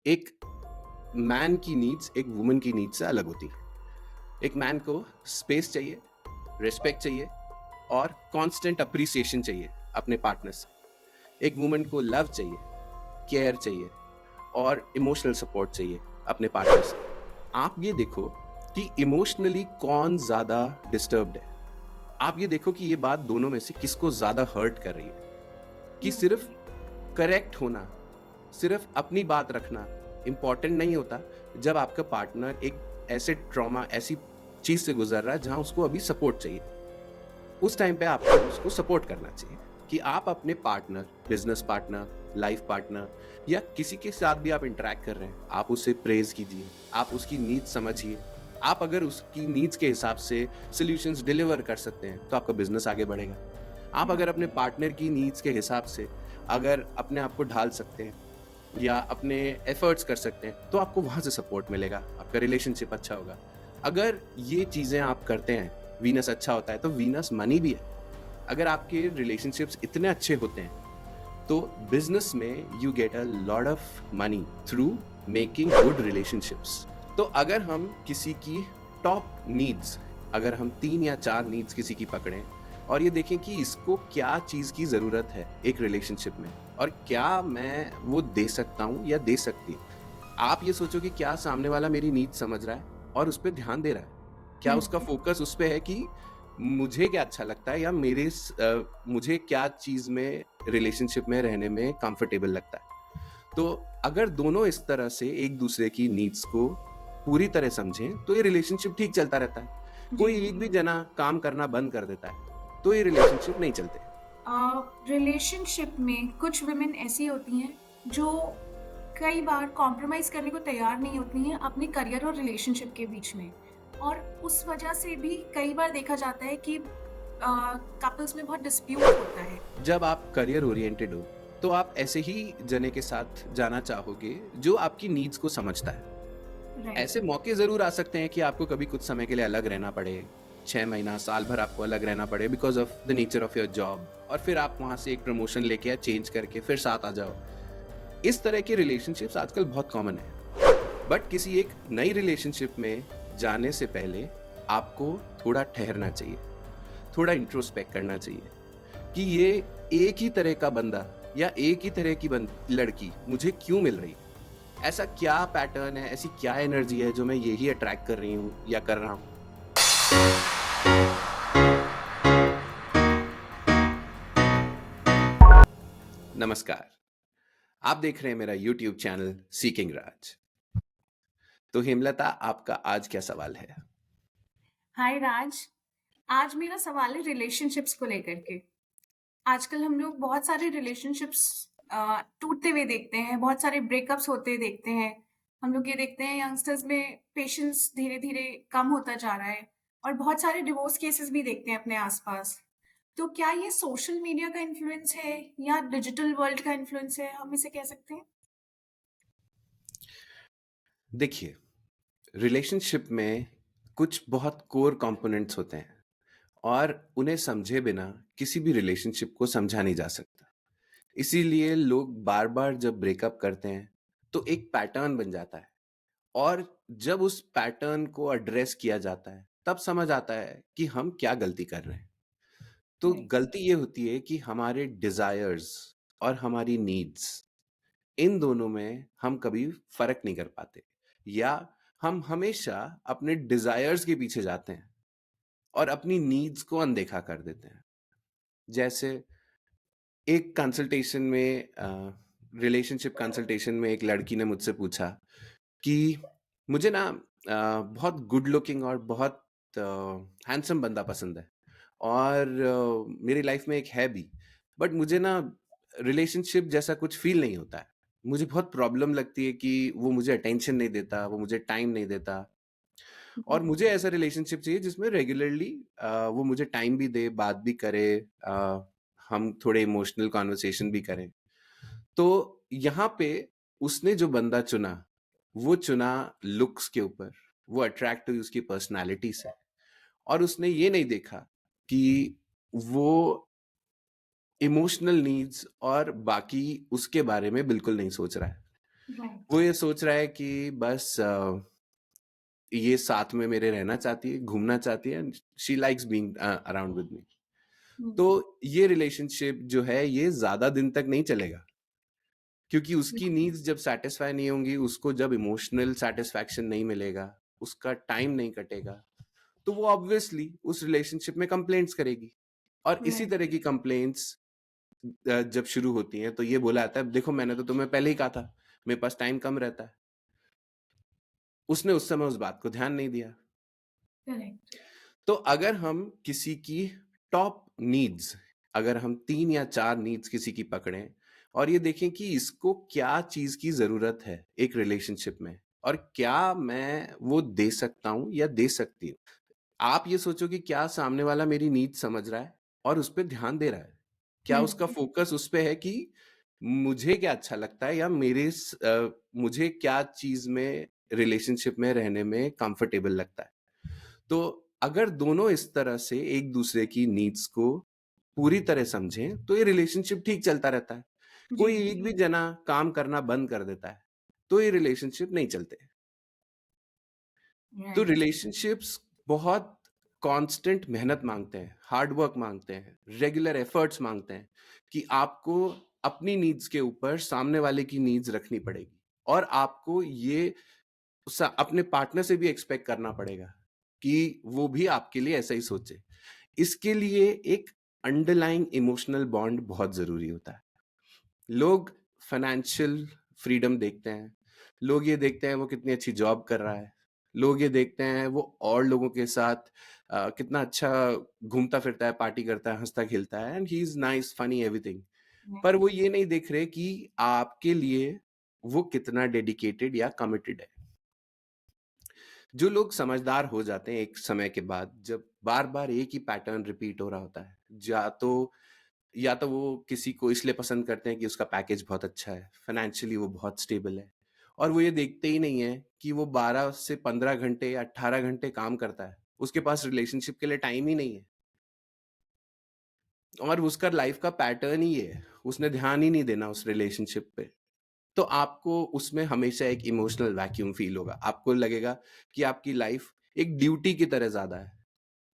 एक मैन की नीड्स एक वुमन की नीड्स से अलग होती है। एक मैन को स्पेस चाहिए, रिस्पेक्ट चाहिए और कांस्टेंट अप्रिसिएशन चाहिए अपने पार्टनर से। एक वुमन को लव चाहिए, केयर चाहिए और इमोशनल सपोर्ट चाहिए अपने पार्टनर से। आप ये देखो कि इमोशनली कौन ज्यादा डिस्टर्ब्ड है। आप ये देखो कि ये बात दोनों में से किसको ज्यादा हर्ट कर रही है। कि सिर्फ करेक्ट होना, सिर्फ अपनी बात रखना इंपॉर्टेंट नहीं होता जब आपका पार्टनर एक ऐसे ट्रॉमा, ऐसी चीज से गुजर रहा है जहां उसको अभी सपोर्ट चाहिए। उस टाइम पे आपको उसको सपोर्ट करना चाहिए कि आप अपने partner, business partner, life partner या किसी के साथ भी आप इंटरेक्ट कर रहे हैं, आप उसे प्रेज कीजिए, आप उसकी नीड्स समझिए। आप अगर उसकी नीड्स के हिसाब से सॉल्यूशंस डिलीवर कर सकते हैं तो आपका बिजनेस आगे बढ़ेगा। आप अगर अपने पार्टनर की नीड्स के हिसाब से अगर अपने आप को ढाल सकते हैं या अपने एफर्ट्स कर सकते हैं तो आपको वहां से सपोर्ट मिलेगा, आपका रिलेशनशिप अच्छा होगा। अगर ये चीजें आप करते हैं, वीनस अच्छा होता है तो वीनस मनी भी है। अगर आपके रिलेशनशिप्स इतने अच्छे होते हैं तो बिजनेस में you get a lot of money through making good relationships. तो अगर हम किसी की टॉप नीड्स, अगर हम 3 या 4 नीड्स किसी की पकड़ें और ये देखें कि इसको क्या चीज की जरूरत है एक रिलेशनशिप में और क्या मैं वो दे सकता हूँ या दे सकती हूँ। आप ये सोचो कि क्या सामने वाला मेरी नीड समझ रहा है और उस पर ध्यान दे रहा है। क्या उसका फोकस उस पर है कि मुझे क्या अच्छा लगता है या मुझे क्या चीज में रिलेशनशिप में रहने में कंफर्टेबल लगता है। तो अगर दोनों इस तरह से एक दूसरे की नीड्स को पूरी तरह समझें तो ये रिलेशनशिप ठीक चलता रहता है। कोई एक भी जना काम करना बंद कर देता है तो ये रिलेशनशिप नहीं चलते। रिलेशनशिप में कुछ वुमेन ऐसी होती हैं जो कई बार कॉम्प्रोमाइज करने को तैयार नहीं होती हैं अपने करियर और रिलेशनशिप के बीच में, और उस वजह से भी कई बार देखा जाता है कि कपल्स में बहुत डिस्प्यूट होता है। जब आप करियर ओरिएंटेड हो तो आप ऐसे ही जने के साथ जाना चाहोगे जो आपकी नीड्स को समझता है। राइट। ऐसे मौके जरूर आ सकते हैं कि आपको कभी कुछ समय के लिए अलग रहना पड़े, 6 महीना साल भर आपको अलग रहना पड़े because of the nature of your job, और फिर आप वहां से एक प्रमोशन लेके या चेंज करके फिर साथ आ जाओ। इस तरह के रिलेशनशिप्स आजकल बहुत कॉमन है। बट किसी एक नई रिलेशनशिप में जाने से पहले आपको थोड़ा ठहरना चाहिए, थोड़ा इंट्रोस्पेक्ट करना चाहिए कि ये एक ही तरह का बंदा या एक ही तरह की लड़की मुझे क्यों मिल रही है। ऐसा क्या पैटर्न है, ऐसी क्या एनर्जी है जो मैं यही अट्रैक्ट कर रही हूँ या कर रहा हूँ। नमस्कार, आप देख रहे हैं मेरा YouTube चैनल सीकिंग राज। तो हेमलता, आपका आज क्या सवाल है? हाय राज, आज मेरा सवाल है रिलेशनशिप्स को लेकर के। आजकल हम लोग बहुत सारे रिलेशनशिप्स टूटते हुए देखते हैं, बहुत सारे ब्रेकअप्स होते देखते हैं। हम लोग ये देखते हैं यंगस्टर्स में पेशेंस धीरे धीरे कम होता जा रहा है, और बहुत सारे डिवोर्स केसेस भी देखते हैं अपने आसपास। तो क्या ये सोशल मीडिया का इन्फ्लुएंस है या डिजिटल वर्ल्ड का इन्फ्लुएंस है, हम इसे कह सकते हैं? देखिए, रिलेशनशिप में कुछ बहुत कोर कंपोनेंट्स होते हैं और उन्हें समझे बिना किसी भी रिलेशनशिप को समझा नहीं जा सकता। इसीलिए लोग बार बार जब ब्रेकअप करते हैं तो एक पैटर्न बन जाता है, और जब उस पैटर्न को एड्रेस किया जाता है तब समझ आता है कि हम क्या गलती कर रहे हैं। तो राइट। गलती ये होती है कि हमारे डिजायर्स और हमारी नीड्स, इन दोनों में हम कभी फर्क नहीं कर पाते, या हम हमेशा अपने डिजायर्स के पीछे जाते हैं और अपनी नीड्स को अनदेखा कर देते हैं। जैसे एक कंसल्टेशन में, रिलेशनशिप कंसल्टेशन में एक लड़की ने मुझसे पूछा कि मुझे ना बहुत गुड लुकिंग और बहुत हैंडसम बंदा पसंद है, और मेरी लाइफ में एक है भी, बट मुझे ना रिलेशनशिप जैसा कुछ फील नहीं होता है। मुझे बहुत प्रॉब्लम लगती है कि वो मुझे अटेंशन नहीं देता, वो मुझे टाइम नहीं देता, और मुझे ऐसा रिलेशनशिप चाहिए जिसमें रेगुलरली वो मुझे टाइम भी दे, बात भी करे, हम थोड़े इमोशनल कॉन्वर्सेशन भी करें। तो यहाँ पे उसने जो बंदा चुना, वो चुना लुक्स के ऊपर, वो अट्रैक्ट हुई उसकी पर्सनालिटी से, और उसने ये नहीं देखा कि वो इमोशनल नीड्स और बाकी उसके बारे में बिल्कुल नहीं सोच रहा है। राइट। वो ये सोच रहा है कि बस ये साथ में मेरे रहना चाहती है, घूमना चाहती है, she likes being around with me. हुँ, तो ये रिलेशनशिप जो है ये ज्यादा दिन तक नहीं चलेगा, क्योंकि उसकी बिल्कुल, नीड्स जब सेटिस्फाई नहीं होंगी, उसको जब इमोशनल सेटिस्फैक्शन नहीं मिलेगा, उसका टाइम नहीं कटेगा, तो वो ऑब्वियसली उस रिलेशनशिप में कंप्लेंट्स करेगी। और इसी राइट, तरह की कंप्लेंट्स जब शुरू होती हैं तो ये बोला जाता है, देखो मैंने तो तुम्हें पहले ही कहा था, मेरे पास टाइम कम रहता है। उसने उस समय उस बात को ध्यान नहीं दिया। करेक्ट। तो अगर हम किसी की टॉप नीड्स, अगर हम 3 या 4 नीड्स किसी की पकड़ें और ये देखें कि इसको क्या चीज की जरूरत है एक रिलेशनशिप में, और क्या मैं वो दे सकता हूं या दे सकती हूँ। आप ये सोचो कि क्या सामने वाला मेरी नीड समझ रहा है और उस पर ध्यान दे रहा है, क्या हुँ, उसका फोकस उस पे है कि मुझे क्या अच्छा लगता है, या मुझे क्या चीज में रिलेशनशिप में रहने में कंफर्टेबल लगता है। तो अगर दोनों इस तरह से एक दूसरे की नीड्स को पूरी तरह समझें तो ये रिलेशनशिप ठीक चलता रहता है। जी, कोई एक भी जना काम करना बंद कर देता है तो ये रिलेशनशिप नहीं चलते। तो राइट, रिलेशनशिप्स बहुत कांस्टेंट मेहनत मांगते हैं, हार्ड वर्क मांगते हैं, रेगुलर एफर्ट्स मांगते हैं, कि आपको अपनी नीड्स के ऊपर सामने वाले की नीड्स रखनी पड़ेगी, और आपको ये अपने पार्टनर से भी एक्सपेक्ट करना पड़ेगा कि वो भी आपके लिए ऐसा ही सोचे। इसके लिए एक अंडरलाइंग इमोशनल बॉन्ड बहुत जरूरी होता है। लोग फाइनेंशियल फ्रीडम देखते हैं, लोग ये देखते हैं वो कितनी अच्छी जॉब कर रहा है, लोग ये देखते हैं वो और लोगों के साथ कितना अच्छा घूमता फिरता है, पार्टी करता है, हंसता खेलता है, and he is nice, funny, everything. पर वो ये नहीं देख रहे कि आपके लिए वो कितना डेडिकेटेड या कमिटेड है। जो लोग समझदार हो जाते हैं एक समय के बाद, जब बार बार एक ही पैटर्न रिपीट हो रहा होता है, या तो वो किसी को इसलिए पसंद करते हैं कि उसका पैकेज बहुत अच्छा है, फाइनेंशियली वो बहुत स्टेबल है, और वो ये देखते ही नहीं है कि वो 12 से 15 घंटे या 18 घंटे काम करता है, उसके पास रिलेशनशिप के लिए टाइम ही नहीं है, और उसका लाइफ का पैटर्न ही है, उसने ध्यान ही नहीं देना उस रिलेशनशिप पे। तो आपको उसमें हमेशा एक इमोशनल वैक्यूम फील होगा, आपको लगेगा कि आपकी लाइफ एक ड्यूटी की तरह ज्यादा है,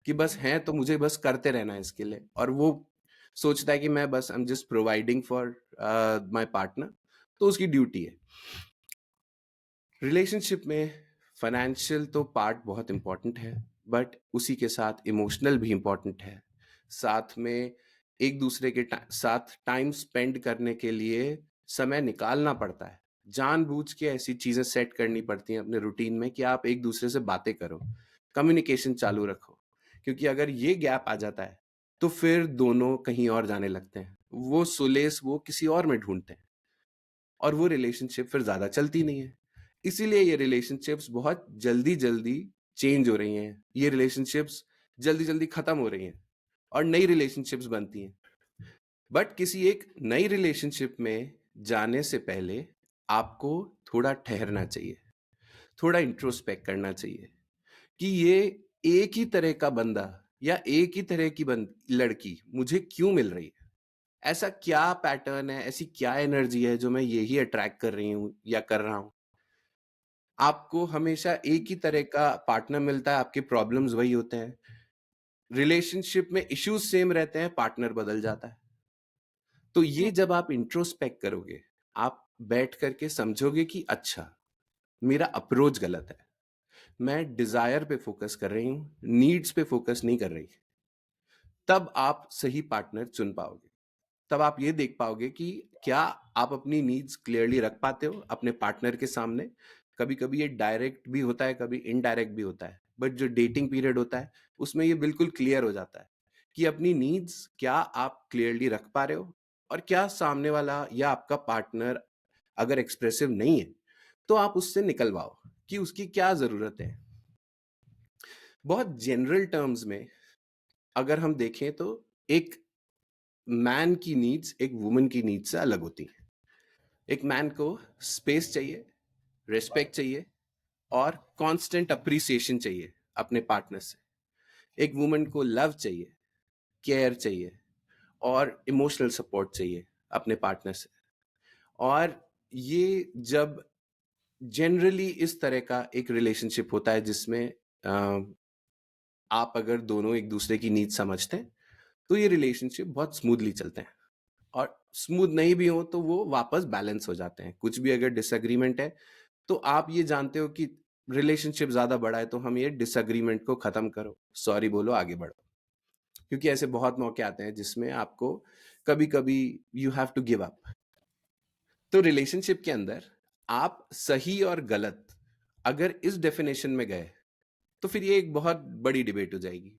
कि बस है तो मुझे बस करते रहना है इसके लिए, और वो सोचता है कि मैं बस I am just providing for my partner, तो उसकी ड्यूटी है। रिलेशनशिप में फाइनेंशियल तो पार्ट बहुत इंपॉर्टेंट है, बट उसी के साथ इमोशनल भी इंपॉर्टेंट है। साथ में एक दूसरे के साथ टाइम स्पेंड करने के लिए समय निकालना पड़ता है, जानबूझ के ऐसी चीजें सेट करनी पड़ती हैं अपने रूटीन में कि आप एक दूसरे से बातें करो, कम्युनिकेशन चालू रखो, क्योंकि अगर ये गैप आ जाता है तो फिर दोनों कहीं और जाने लगते हैं, वो सुलेस वो किसी और में ढूंढते हैं, और वो रिलेशनशिप फिर ज्यादा चलती नहीं है। इसीलिए ये रिलेशनशिप्स बहुत जल्दी जल्दी चेंज हो रही हैं, ये रिलेशनशिप्स जल्दी जल्दी खत्म हो रही हैं, और नई रिलेशनशिप्स बनती हैं। बट किसी एक नई रिलेशनशिप में जाने से पहले आपको थोड़ा ठहरना चाहिए, थोड़ा इंट्रोस्पेक्ट करना चाहिए कि ये एक ही तरह का बंदा या एक ही तरह की लड़की मुझे क्यों मिल रही है, ऐसा क्या पैटर्न है, ऐसी क्या एनर्जी है जो मैं यही अट्रैक्ट कर रही हूँ या कर रहा हूँ। आपको हमेशा एक ही तरह का पार्टनर मिलता है, आपके प्रॉब्लम्स वही होते हैं, रिलेशनशिप में इश्यूज सेम रहते हैं, पार्टनर बदल जाता है। तो ये जब आप इंट्रोस्पेक्ट करोगे, आप बैठ करके समझोगे कि अच्छा, मेरा अप्रोच गलत है, मैं डिजायर पे फोकस कर रही हूँ, नीड्स पे फोकस नहीं कर रही। तब आप सही पार्टनर चुन पाओगे, तब आप ये देख पाओगे कि क्या आप अपनी नीड्स क्लियरली रख पाते हो अपने पार्टनर के सामने। कभी कभी ये डायरेक्ट भी होता है, कभी इनडायरेक्ट भी होता है, बट जो डेटिंग पीरियड होता है उसमें ये बिल्कुल क्लियर हो जाता है कि अपनी नीड्स क्या आप क्लियरली रख पा रहे हो, और क्या सामने वाला या आपका पार्टनर अगर एक्सप्रेसिव नहीं है तो आप उससे निकलवाओ कि उसकी क्या जरूरत है। बहुत जनरल टर्म्स में अगर हम देखें तो एक मैन की नीड्स एक वुमन की नीड्स से अलग होती हैं। एक मैन को स्पेस चाहिए, रिस्पेक्ट चाहिए, और कांस्टेंट अप्रिसिएशन चाहिए अपने पार्टनर से। एक वुमन को लव चाहिए, केयर चाहिए, और इमोशनल सपोर्ट चाहिए अपने पार्टनर से। और ये जब जनरली इस तरह का एक रिलेशनशिप होता है जिसमें आप अगर दोनों एक दूसरे की नीड समझते हैं तो ये रिलेशनशिप बहुत स्मूथली चलते हैं, और स्मूथ नहीं भी हो तो वो वापस बैलेंस हो जाते हैं। कुछ भी अगर डिसएग्रीमेंट है तो आप ये जानते हो कि रिलेशनशिप ज्यादा बड़ा है तो हम ये डिसएग्रीमेंट को खत्म करो, सॉरी बोलो, आगे बढ़ो। क्योंकि ऐसे बहुत मौके आते हैं जिसमें आपको कभी कभी you have to give up. तो रिलेशनशिप के अंदर आप सही और गलत अगर इस डेफिनेशन में गए तो फिर ये एक बहुत बड़ी डिबेट हो जाएगी।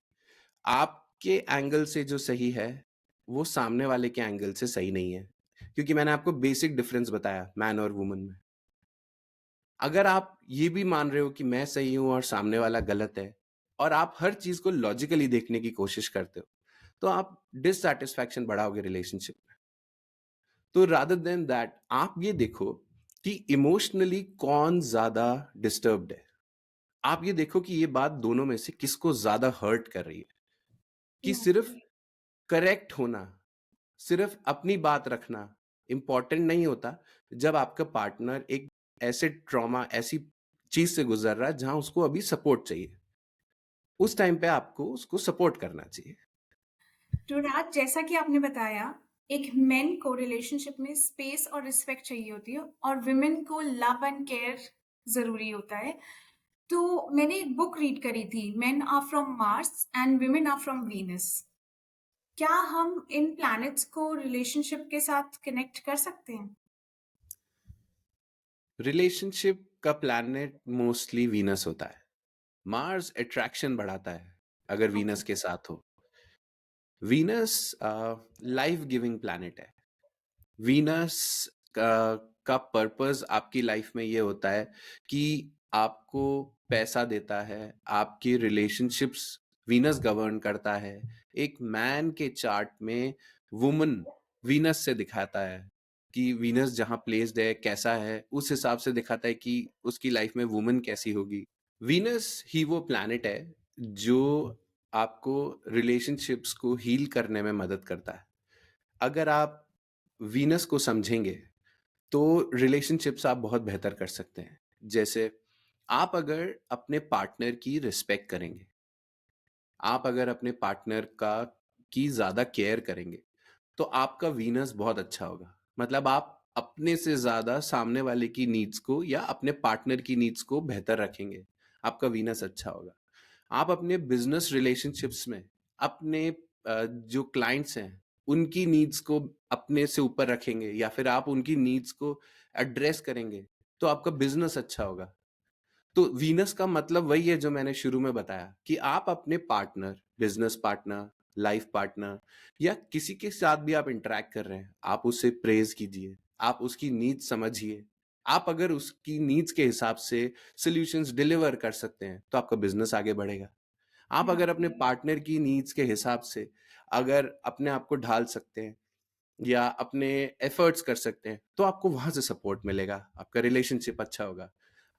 आपके एंगल से जो सही है वो सामने वाले के एंगल से सही नहीं है, क्योंकि मैंने आपको बेसिक डिफरेंस बताया मैन और वुमन में। अगर आप ये भी मान रहे हो कि मैं सही हूं और सामने वाला गलत है, और आप हर चीज को लॉजिकली देखने की कोशिश करते हो, तो आप डिससैटिस्फैक्शन बढ़ाओगे रिलेशनशिप में। तो रादर देन दैट आप ये देखो कि इमोशनली कौन ज्यादा डिस्टर्ब्ड है। आप ये देखो कि ये बात दोनों में से किसको ज्यादा हर्ट कर रही है। कि सिर्फ करेक्ट होना, सिर्फ अपनी बात रखना इंपॉर्टेंट नहीं होता। जब आपका पार्टनर एक ऐसे ट्रॉमा, ऐसी चीज से गुजर रहा है जहां उसको अभी सपोर्ट चाहिए, उस टाइम पे आपको उसको सपोर्ट करना चाहिए। तो राज, जैसा कि आपने बताया, एक मेन को रिलेशनशिप में स्पेस और रिस्पेक्ट चाहिए होती है और विमेन को लव एंड केयर जरूरी होता है। तो मैंने एक बुक रीड करी थी, men are from Mars and women are from Venus. क्या हम इन प्लैनेट्स को रिलेशनशिप के साथ कनेक्ट कर सकते हैं? रिलेशनशिप का प्लैनेट मोस्टली वीनस होता है। मार्स अट्रैक्शन बढ़ाता है अगर वीनस के साथ हो। वीनस लाइफ गिविंग प्लैनेट है। वीनस का पर्पस आपकी लाइफ में ये होता है कि आपको पैसा देता है, आपकी रिलेशनशिप्स वीनस गवर्न करता है। एक मैन के चार्ट में वुमन वीनस से दिखाता है कि वीनस जहाँ प्लेस्ड है कैसा है, उस हिसाब से दिखाता है कि उसकी लाइफ में वुमन कैसी होगी। वीनस ही वो प्लैनेट है जो आपको रिलेशनशिप्स को हील करने में मदद करता है। अगर आप वीनस को समझेंगे तो रिलेशनशिप्स आप बहुत बेहतर कर सकते हैं। जैसे आप अगर अपने पार्टनर की रिस्पेक्ट करेंगे, आप अगर अपने पार्टनर का की ज्यादा केयर करेंगे, तो आपका वीनस बहुत अच्छा होगा। मतलब आप अपने से ज्यादा सामने वाले की नीड्स को या अपने पार्टनर की नीड्स को बेहतर रखेंगे, आपका वीनस अच्छा होगा। आप अपने बिजनेस रिलेशनशिप्स में अपने जो क्लाइंट्स हैं उनकी नीड्स को अपने से ऊपर रखेंगे या फिर आप उनकी नीड्स को एड्रेस करेंगे, तो आपका बिजनेस अच्छा होगा। तो वीनस का मतलब वही है जो मैंने शुरू में बताया कि आप अपने partner, business partner, life partner या किसी के साथ भी आप इंटरेक्ट कर रहे हैं, आप उसे प्रेज कीजिए, आप उसकी नीड्स समझिए। आप अगर उसकी नीड्स के हिसाब से सॉल्यूशंस डिलीवर कर सकते हैं तो आपका बिजनेस आगे बढ़ेगा। आप अगर अपने पार्टनर की नीड्स के हिसाब से अगर अपने आप को ढाल सकते हैं या अपने एफर्ट्स कर सकते हैं तो आपको वहां से सपोर्ट मिलेगा, आपका रिलेशनशिप अच्छा होगा।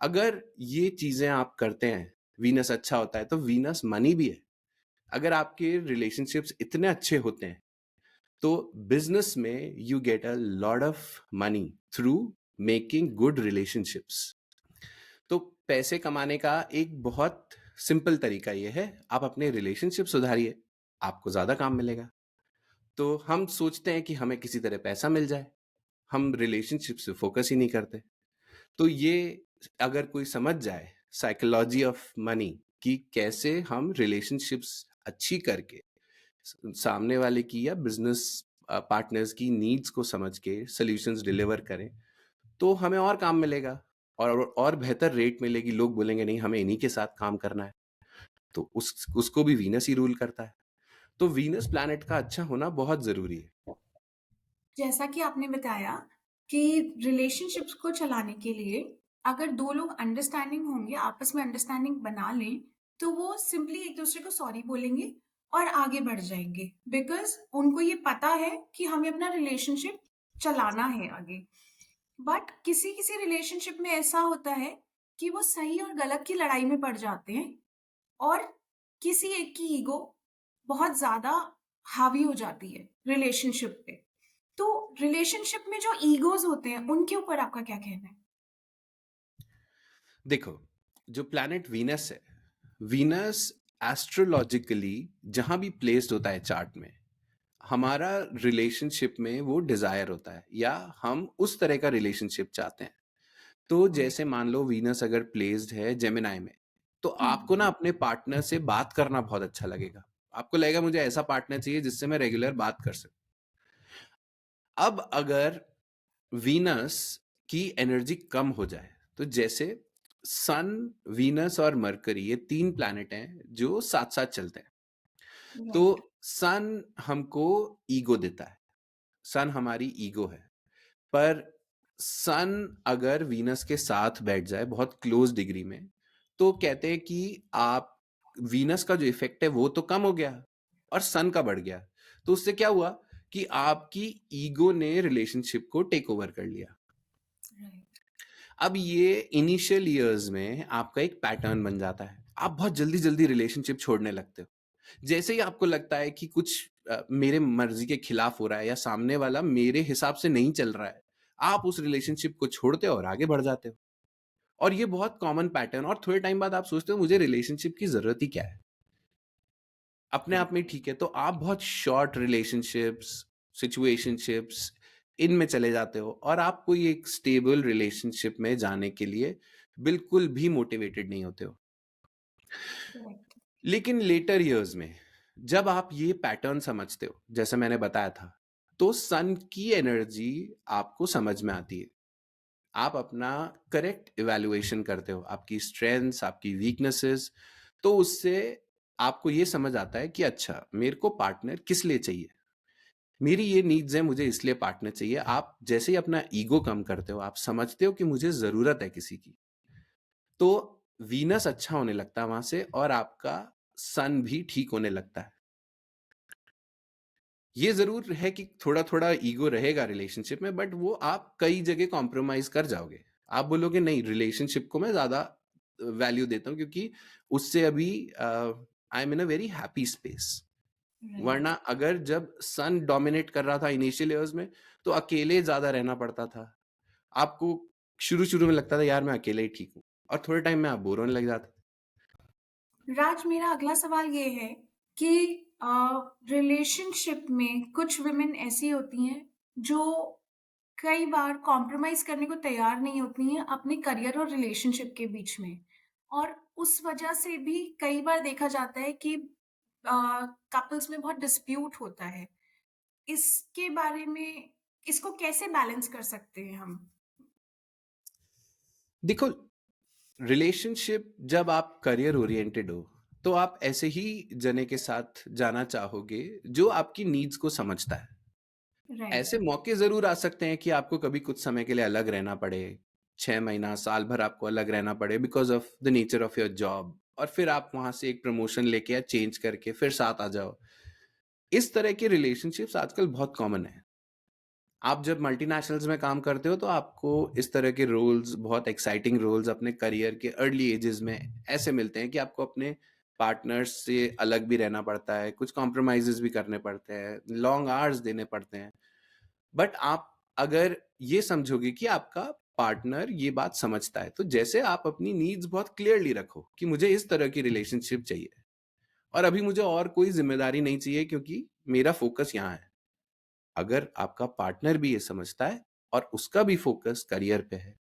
अगर ये चीजें आप करते हैं, वीनस अच्छा होता है तो वीनस मनी भी है। अगर आपके रिलेशनशिप्स इतने अच्छे होते हैं तो बिजनेस में you get a lot of money through making good relationships. तो पैसे कमाने का एक बहुत सिंपल तरीका ये है, आप अपने रिलेशनशिप सुधारिए, आपको ज्यादा काम मिलेगा। तो हम सोचते हैं कि हमें किसी तरह पैसा मिल जाए, हम रिलेशनशिप से फोकस ही नहीं करते। तो ये अगर कोई समझ जाए साइकोलॉजी ऑफ मनी कि कैसे हम रिलेशनशिप्स अच्छी करके सामने वाले की या बिजनेस पार्टनर्स की नीड्स को समझ के सॉल्यूशंस डिलीवर करें, तो हमें और काम मिलेगा और बेहतर रेट मिलेगी। लोग बोलेंगे नहीं, हमें इन्हीं के साथ काम करना है। तो उसको भी वीनस ही रूल करता है। तो वीनस प्लैनेट का अच्छा होना बहुत जरूरी है। जैसा कि आपने बताया कि रिलेशनशिप्स को चलाने के लिए अगर दो लोग अंडरस्टैंडिंग होंगे, आपस में अंडरस्टैंडिंग बना लें, तो वो सिंपली एक दूसरे को सॉरी बोलेंगे और आगे बढ़ जाएंगे, बिकॉज उनको ये पता है कि हमें अपना रिलेशनशिप चलाना है आगे। बट किसी किसी रिलेशनशिप में ऐसा होता है कि वो सही और गलत की लड़ाई में पड़ जाते हैं और किसी एक की ईगो बहुत ज्यादा हावी हो जाती है रिलेशनशिप पे। तो रिलेशनशिप में जो ईगोज़ होते हैं, उनके ऊपर आपका क्या कहना है? देखो, जो प्लैनेट वीनस है, वीनस एस्ट्रोलॉजिकली जहां भी प्लेस्ड होता है चार्ट में, हमारा रिलेशनशिप में वो डिजायर होता है या हम उस तरह का रिलेशनशिप चाहते हैं। तो जैसे मान लो वीनस अगर प्लेस्ड है जेमिनाई में, तो हुँ, आपको ना अपने पार्टनर से बात करना बहुत अच्छा लगेगा। आपको लगेगा मुझे ऐसा पार्टनर चाहिए जिससे मैं रेगुलर बात कर सकूं। अब अगर वीनस की एनर्जी कम हो जाए, तो जैसे सन, वीनस और मरकरी, ये 3 प्लैनेट हैं जो साथ साथ चलते हैं। तो राइट, सन हमको ईगो देता है, सन हमारी ईगो है। पर सन अगर वीनस के साथ बैठ जाए बहुत क्लोज डिग्री में, तो कहते हैं कि आप, वीनस का जो इफेक्ट है वो तो कम हो गया और सन का बढ़ गया। तो उससे क्या हुआ कि आपकी ईगो ने रिलेशनशिप को टेक ओवर कर लिया। राइट, अब ये इनिशियल ईयर्स में आपका एक पैटर्न बन जाता है। आप बहुत जल्दी जल्दी रिलेशनशिप छोड़ने लगते हो। जैसे ही आपको लगता है कि कुछ मेरे मर्जी के खिलाफ हो रहा है या सामने वाला मेरे हिसाब से नहीं चल रहा है, आप उस रिलेशनशिप को छोड़ते हो और आगे बढ़ जाते हो। और ये बहुत कॉमन पैटर्न, और थोड़े टाइम बाद आप सोचते हो मुझे रिलेशनशिप की जरूरत ही क्या है, अपने आप में ठीक है। तो आप बहुत शॉर्ट रिलेशनशिप्स, सिचुएशनशिप्स, इनमें चले जाते हो और आप कोई एक स्टेबल रिलेशनशिप में जाने के लिए बिल्कुल भी मोटिवेटेड नहीं होते हो। राइट, लेकिन लेटर इयर्स में जब आप ये पैटर्न समझते हो, जैसे मैंने बताया था, तो सन की एनर्जी आपको समझ में आती है। आप अपना करेक्ट इवैल्यूएशन करते हो, आपकी स्ट्रेंथ्स, आपकी वीकनेसेस। तो उससे आपको ये समझ आता है कि अच्छा, मेरे को पार्टनर किस लिए चाहिए, मेरी ये नीड्स है, मुझे इसलिए पार्टनर चाहिए। आप जैसे ही अपना ईगो कम करते हो, आप समझते हो कि मुझे जरूरत है किसी की, तो वीनस अच्छा होने लगता है वहां से और आपका सन भी ठीक होने लगता है। ये जरूर है कि थोड़ा थोड़ा ईगो रहेगा रिलेशनशिप में, बट वो आप कई जगह कॉम्प्रोमाइज कर जाओगे। आप बोलोगे नहीं, रिलेशनशिप को मैं ज्यादा वैल्यू देता हूँ क्योंकि उससे अभी I am in a very happy space. Right. वरना अगर जब सन डोमिनेट कर रहा था इनिशियल ईयर्स में, तो अकेले ज्यादा रहना पड़ता था आपको। शुरू शुरू में लगता था यार मैं अकेले ही ठीक हूँ, और थोड़े टाइम में आप बोर होने लग जाते। राज, मेरा अगला सवाल ये है कि रिलेशनशिप में कुछ वुमेन ऐसी होती हैं जो कई बार कॉम्प्रोमाइज़ करने को तैयार नहीं होती हैं अपने करियर और रिलेशनशिप के बीच में। और उस वजह से भी कई बार देखा जाता है कि कपल्स में बहुत डिस्प्यूट होता है। इसके बारे में इसको कैसे बैलेंस कर सकते हैं हम? देखो, रिलेशनशिप जब आप करियर ओरिएंटेड हो, तो आप ऐसे ही जने के साथ जाना चाहोगे जो आपकी नीड्स को समझता है। राइट, ऐसे मौके जरूर आ सकते हैं कि आपको कभी कुछ समय के लिए अलग रहना पड़े, 6 महीना, साल भर आपको अलग रहना पड़े because of the nature of your job, और फिर आप वहां से एक प्रमोशन लेके या चेंज करके फिर साथ आ जाओ। इस तरह के रिलेशनशिप्स आजकल बहुत कॉमन है। आप जब मल्टीनेशनल्स में काम करते हो, तो आपको इस तरह के रोल्स, बहुत एक्साइटिंग रोल्स अपने करियर के अर्ली एजेस में ऐसे मिलते हैं कि आपको अपने पार्टनर्स से अलग भी रहना पड़ता है, कुछ कॉम्प्रोमाइजेस भी करने पड़ते हैं, लॉन्ग आवर्स देने पड़ते हैं। बट आप अगर ये समझोगे कि आपका पार्टनर ये बात समझता है, तो जैसे आप अपनी नीड्स बहुत क्लियरली रखो कि मुझे इस तरह की रिलेशनशिप चाहिए और अभी मुझे और कोई जिम्मेदारी नहीं चाहिए क्योंकि मेरा फोकस यहाँ है। अगर आपका पार्टनर भी ये समझता है और उसका भी फोकस करियर पे है,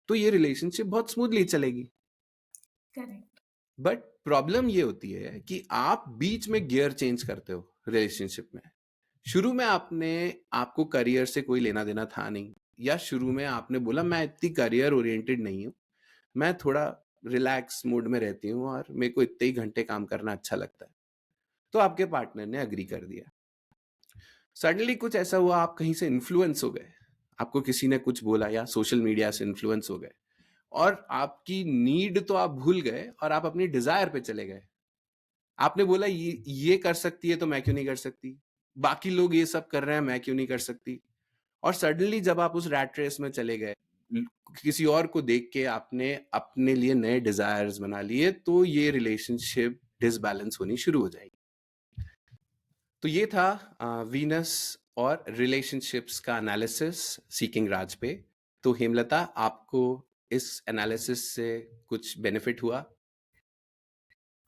तो ये रिलेशनशिप बहुत स्मूथली चलेगी। करेक्ट, बट प्रॉब्लम ये होती है कि आप बीच में गियर चेंज करते हो रिलेशनशिप में। शुरू में आपने, आपको करियर से कोई लेना देना था नहीं, या शुरू में आपने बोला मैं इतनी करियर ओरिएंटेड नहीं हूँ, मैं थोड़ा रिलैक्स मूड में रहती हूँ और मेरे को इतने ही घंटे काम करना अच्छा लगता है। तो आपके पार्टनर ने अग्री कर दिया। सडनली कुछ ऐसा हुआ, आप कहीं से इन्फ्लुएंस हो गए, आपको किसी ने कुछ बोला या सोशल मीडिया से इन्फ्लुएंस हो गए, और आपकी नीड तो आप भूल गए और आप अपनी डिजायर पे चले गए। आपने बोला ये कर सकती है तो मैं क्यों नहीं कर सकती, बाकी लोग ये सब कर रहे हैं मैं क्यों नहीं कर सकती। और सडनली जब आप उस रैट रेस में चले गए, किसी और को देख के आपने अपने लिए नए डिजायर्स बना लिए, तो ये रिलेशनशिप डिसबैलेंस होनी शुरू हो जाएगी। तो ये था वीनस और रिलेशनशिप्स का एनालिसिस सीकिंग राज पे। तो हेमलता, आपको इस एनालिसिस से कुछ बेनिफिट हुआ?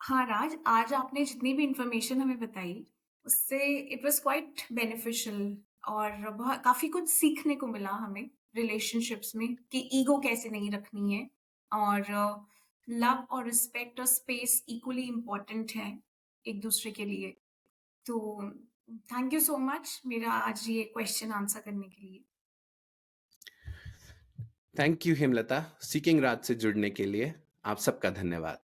हाँ, राज, आज आपने जितनी भी इन्फॉर्मेशन हमें बताई, उससे इट वाज़ क्वाइट बेनिफिशियल और बहुत काफ़ी कुछ सीखने को मिला हमें रिलेशनशिप्स में कि ईगो कैसे नहीं रखनी है और लव और रिस्पेक्ट और स्पेस इक्वली इम्पोर्टेंट है एक-दूसरे के लिए। तो थैंक यू सो मच मेरा आज ये क्वेश्चन आंसर करने के लिए। थैंक यू हेमलता, सीकिंग राज से जुड़ने के लिए आप सबका धन्यवाद।